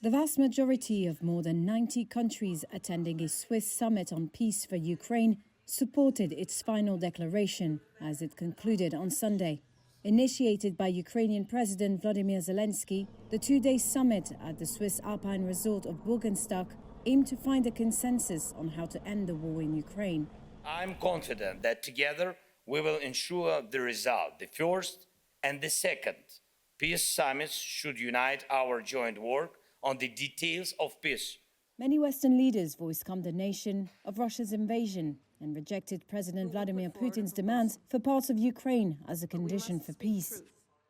The vast majority of more than 90 countries attending a Swiss summit on peace for Ukraine supported its final declaration as it concluded on Sunday. Initiated by Ukrainian President Volodymyr Zelensky, the two-day summit at the Swiss Alpine resort of Burgenstock aimed to find a consensus on how to end the war in Ukraine. I'm confident that together we will ensure the result. The first and the second peace summits should unite our joint work on the details of peace. Many Western leaders voiced condemnation of Russia's invasion and rejected President Vladimir Putin's demands for parts of Ukraine as a condition for peace.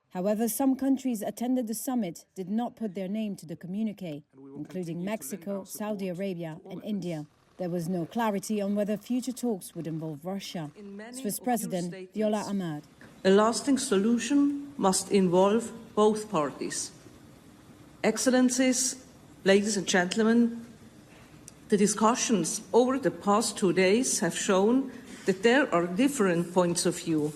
However, some countries attended the summit did not put their name to the communiqué, including Mexico, Saudi Arabia and India. There was no clarity on whether future talks would involve Russia. Swiss President Viola Amherd. A lasting solution must involve both parties. Excellencies, ladies and gentlemen, the discussions over the past 2 days have shown that there are different points of view.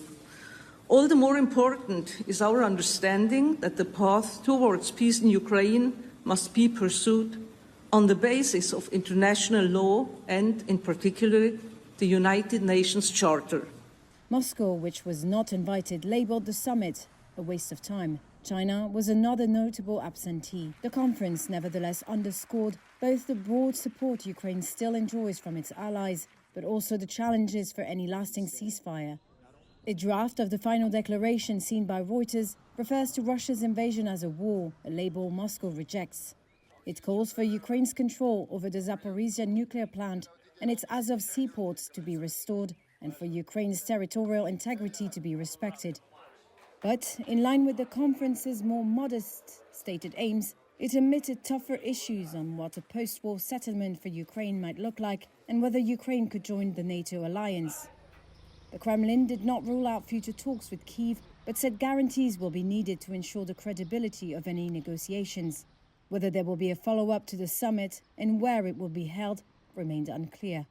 All the more important is our understanding that the path towards peace in Ukraine must be pursued on the basis of international law and, in particular, the United Nations Charter. Moscow, which was not invited, labelled the summit a waste of time. China was another notable absentee. The conference nevertheless underscored both the broad support Ukraine still enjoys from its allies, but also the challenges for any lasting ceasefire. A draft of the final declaration seen by Reuters refers to Russia's invasion as a war, a label Moscow rejects. It calls for Ukraine's control over the Zaporizhzhia nuclear plant and its Azov seaports to be restored and for Ukraine's territorial integrity to be respected. But, in line with the conference's more modest stated aims, it omitted tougher issues on what a post-war settlement for Ukraine might look like and whether Ukraine could join the NATO alliance. The Kremlin did not rule out future talks with Kyiv, but said guarantees will be needed to ensure the credibility of any negotiations. Whether there will be a follow-up to the summit and where it will be held remained unclear.